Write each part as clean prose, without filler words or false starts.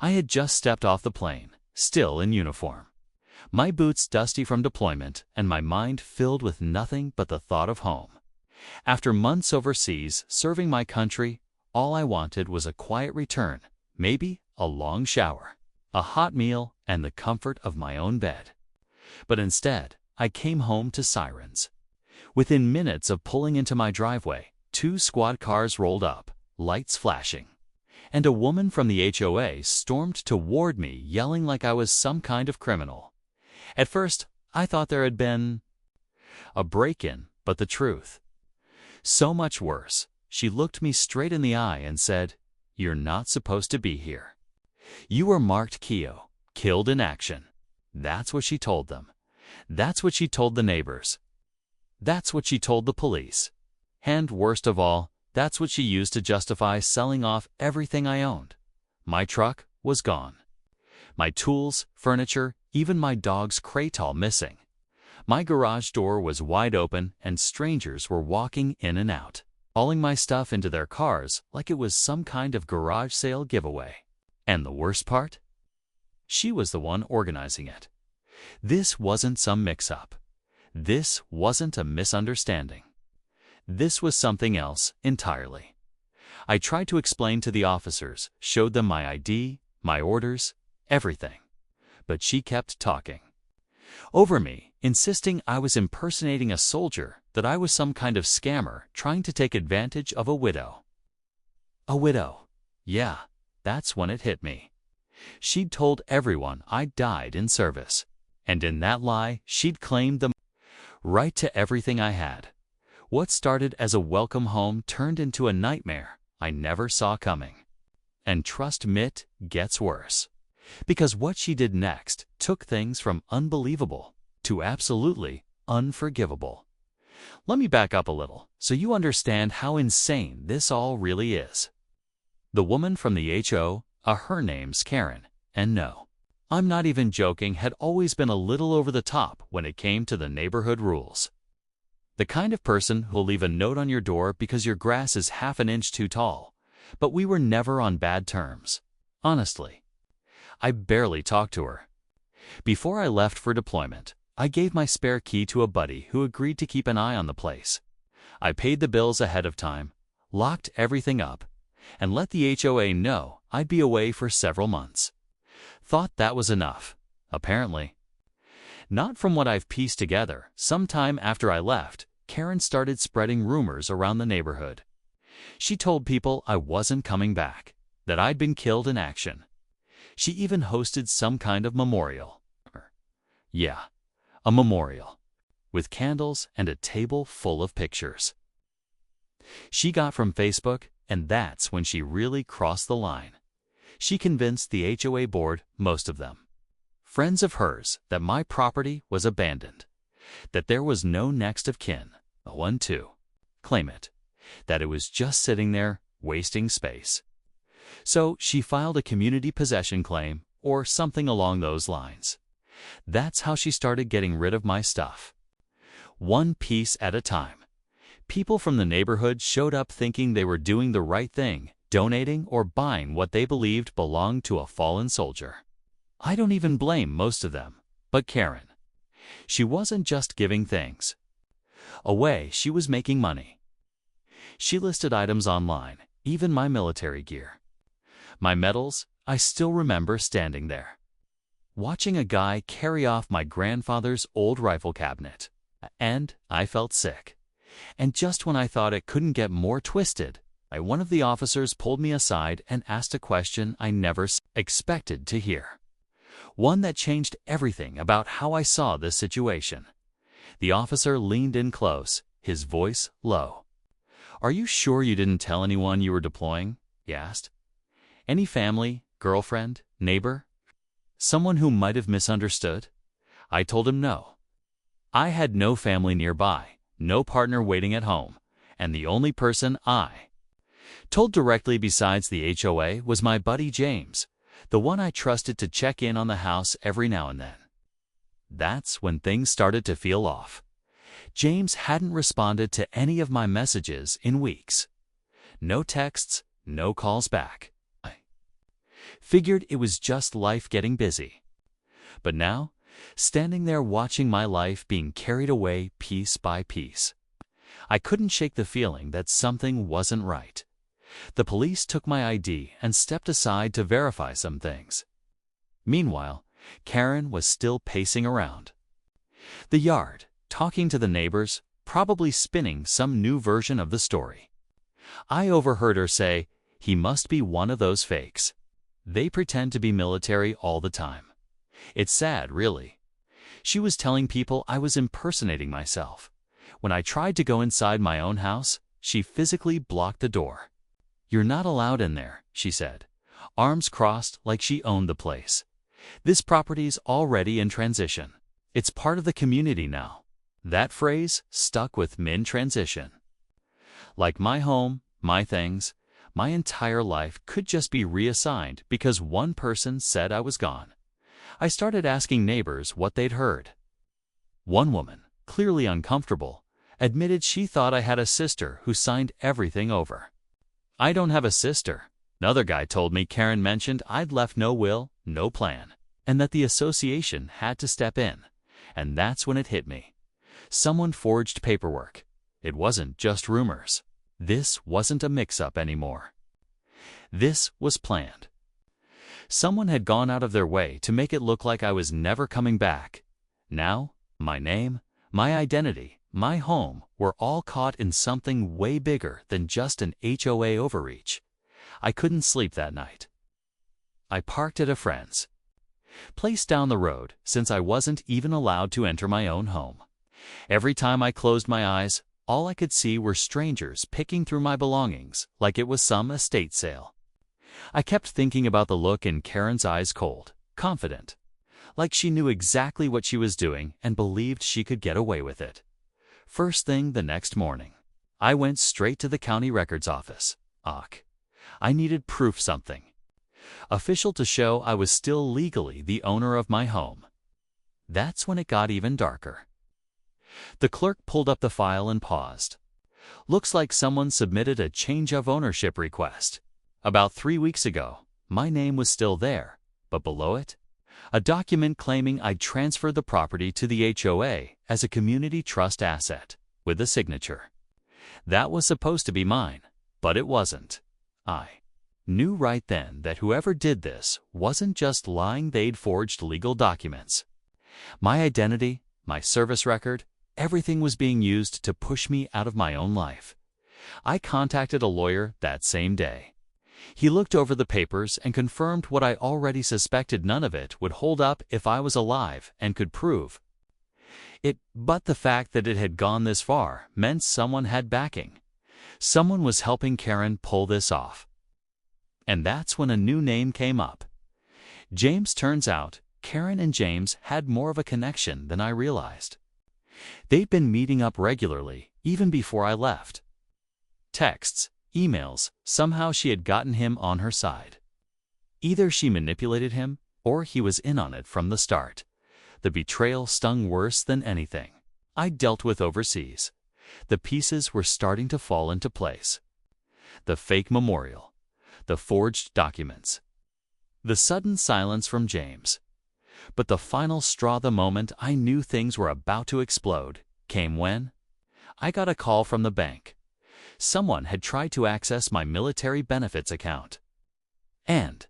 I had just stepped off the plane, still in uniform, my boots dusty from deployment and my mind filled with nothing but the thought of home. After months overseas serving my country, all I wanted was a quiet return, maybe a long shower, a hot meal, and the comfort of my own bed. But instead, I came home to sirens. Within minutes of pulling into my driveway, 2 squad cars rolled up, lights flashing, and a woman from the HOA stormed toward me, yelling like I was some kind of criminal. At first, I thought there had been a break-in, but the truth. So much worse. She looked me straight in the eye and said, "You're not supposed to be here. You were marked Keo, killed in action." That's what she told them. That's what she told the neighbors. That's what she told the police. And worst of all, that's what she used to justify selling off everything I owned. My truck was gone. My tools, furniture, even my dog's crate all missing. My garage door was wide open and strangers were walking in and out, hauling my stuff into their cars like it was some kind of garage sale giveaway. And the worst part? She was the one organizing it. This wasn't some mix-up. This wasn't a misunderstanding. This was something else entirely. I tried to explain to the officers, showed them my ID, my orders, everything. But she kept talking over me, insisting I was impersonating a soldier, that I was some kind of scammer trying to take advantage of a widow. A widow. Yeah, that's when it hit me. She'd told everyone I died in service. And in that lie, she'd claimed the right to everything I had. What started as a welcome home turned into a nightmare I never saw coming. And trust me, it gets worse. Because what she did next took things from unbelievable to absolutely unforgivable. Let me back up a little so you understand how insane this all really is. The woman from the HOA, her name's Karen, and no, I'm not even joking, had always been a little over the top when it came to the neighborhood rules. The kind of person who'll leave a note on your door because your grass is half an inch too tall. But we were never on bad terms. Honestly, I barely talked to her. Before I left for deployment, I gave my spare key to a buddy who agreed to keep an eye on the place. I paid the bills ahead of time, locked everything up, and let the HOA know I'd be away for several months. Thought that was enough, apparently. Not from what I've pieced together. Sometime after I left, Karen started spreading rumors around the neighborhood. She told people I wasn't coming back, that I'd been killed in action. She even hosted some kind of memorial. Yeah, a memorial, with candles and a table full of pictures. She got from Facebook, and that's when she really crossed the line. She convinced the HOA board, most of them, friends of hers, that my property was abandoned, that there was no next of kin, no one to claim it, that it was just sitting there, wasting space. So she filed a community possession claim, or something along those lines. That's how she started getting rid of my stuff. One piece at a time. People from the neighborhood showed up thinking they were doing the right thing, donating or buying what they believed belonged to a fallen soldier. I don't even blame most of them, but Karen. She wasn't just giving things away, she was making money. She listed items online, even my military gear. My medals, I still remember standing there, watching a guy carry off my grandfather's old rifle cabinet, and I felt sick. And just when I thought it couldn't get more twisted, one of the officers pulled me aside and asked a question I never expected to hear. One that changed everything about how I saw this situation. The officer leaned in close, his voice low. "Are you sure you didn't tell anyone you were deploying?" he asked. "Any family, girlfriend, neighbor? Someone who might have misunderstood?" I told him no. I had no family nearby, no partner waiting at home, and the only person I told directly besides the HOA was my buddy James, the one I trusted to check in on the house every now and then. That's when things started to feel off. James hadn't responded to any of my messages in weeks. No texts, no calls back. Figured it was just life getting busy. But now, standing there watching my life being carried away piece by piece, I couldn't shake the feeling that something wasn't right. The police took my ID and stepped aside to verify some things. Meanwhile, Karen was still pacing around the yard, talking to the neighbors, probably spinning some new version of the story. I overheard her say, "He must be one of those fakes. They pretend to be military all the time." It's sad, really. She was telling people I was impersonating myself. When I tried to go inside my own house, she physically blocked the door. "You're not allowed in there," she said, arms crossed like she owned the place. "This property's already in transition. It's part of the community now." That phrase stuck with me in transition. Like my home, my things, my entire life could just be reassigned because one person said I was gone. I started asking neighbors what they'd heard. One woman, clearly uncomfortable, admitted she thought I had a sister who signed everything over. "I don't have a sister." Another guy told me Karen mentioned I'd left no will, no plan, and that the association had to step in. And that's when it hit me. Someone forged paperwork. It wasn't just rumors. This wasn't a mix-up anymore. This was planned. Someone had gone out of their way to make it look like I was never coming back. Now, my name, my identity, my home were all caught in something way bigger than just an HOA overreach. I couldn't sleep that night. I parked at a friend's place down the road since I wasn't even allowed to enter my own home. Every time I closed my eyes, all I could see were strangers picking through my belongings like it was some estate sale. I kept thinking about the look in Karen's eyes, cold, confident, like she knew exactly what she was doing and believed she could get away with it. First thing the next morning, I went straight to the county records office. I needed proof, something official to show I was still legally the owner of my home. That's when it got even darker. The clerk pulled up the file and paused. "Looks like someone submitted a change of ownership request. About 3 weeks ago, my name was still there, but below it, a document claiming I'd transferred the property to the HOA as a community trust asset, with a signature. That was supposed to be mine, but it wasn't. I knew right then that whoever did this wasn't just lying, they'd forged legal documents. My identity, my service record, everything was being used to push me out of my own life. I contacted a lawyer that same day. He looked over the papers and confirmed what I already suspected: none of it would hold up if I was alive and could prove it. But the fact that it had gone this far meant someone had backing. Someone was helping Karen pull this off. And that's when a new name came up. James. Turns out, Karen and James had more of a connection than I realized. They'd been meeting up regularly, even before I left. Texts, emails, somehow she had gotten him on her side. Either she manipulated him, or he was in on it from the start. The betrayal stung worse than anything I'd dealt with overseas. The pieces were starting to fall into place. The fake memorial, the forged documents, the sudden silence from James. But the final straw, the moment I knew things were about to explode, came when I got a call from the bank. Someone had tried to access my military benefits account. And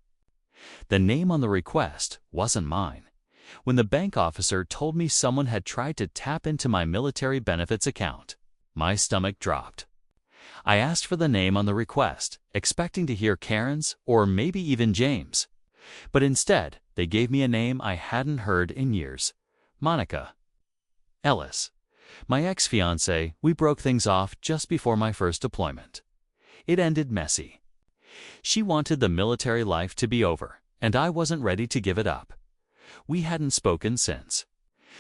the name on the request wasn't mine. When the bank officer told me someone had tried to tap into my military benefits account, my stomach dropped. I asked for the name on the request, expecting to hear Karen's or maybe even James. But instead, they gave me a name I hadn't heard in years: Monica Ellis. My ex-fiancée. We broke things off just before my first deployment. It ended messy. She wanted the military life to be over, and I wasn't ready to give it up. We hadn't spoken since.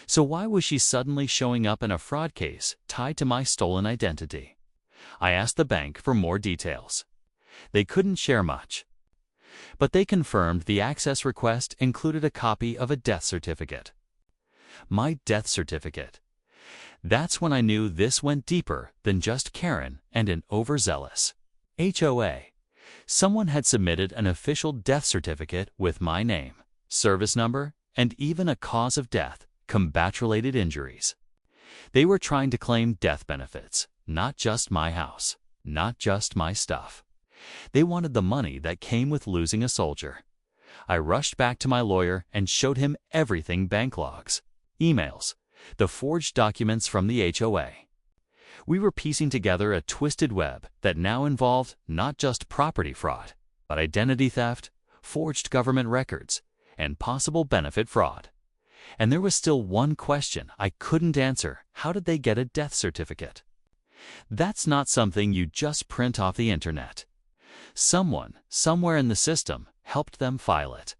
So why was she suddenly showing up in a fraud case tied to my stolen identity? I asked the bank for more details. They couldn't share much. But they confirmed the access request included a copy of a death certificate. My death certificate. That's when I knew this went deeper than just Karen and an overzealous HOA. Someone had submitted an official death certificate with my name, service number, and even a cause of death, combat-related injuries. They were trying to claim death benefits, not just my house, not just my stuff. They wanted the money that came with losing a soldier. I rushed back to my lawyer and showed him everything: bank logs, emails, the forged documents from the HOA. We were piecing together a twisted web that now involved not just property fraud, but identity theft, forged government records, and possible benefit fraud. And there was still one question I couldn't answer: how did they get a death certificate? That's not something you just print off the internet. Someone, somewhere in the system, helped them file it.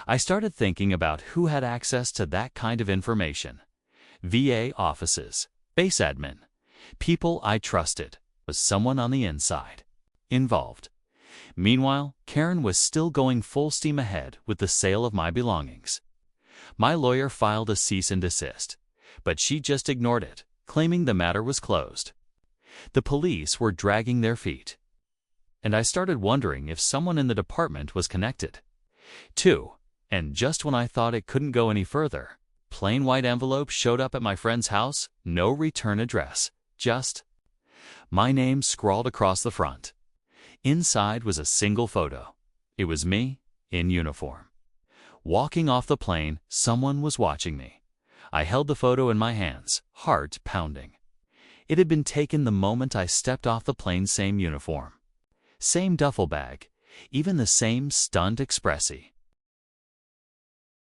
I started thinking about who had access to that kind of information. VA offices, base admin, people I trusted. Was someone on the inside involved? Meanwhile, Karen was still going full steam ahead with the sale of my belongings. My lawyer filed a cease and desist, but she just ignored it, claiming the matter was closed. The police were dragging their feet, and I started wondering if someone in the department was connected. And just when I thought it couldn't go any further, plain white envelope showed up at my friend's house, no return address, just my name scrawled across the front. Inside was a single photo. It was me, in uniform. Walking off the plane, someone was watching me. I held the photo in my hands, heart pounding. It had been taken the moment I stepped off the plane. Same uniform, same duffel bag, even the same stunned expression.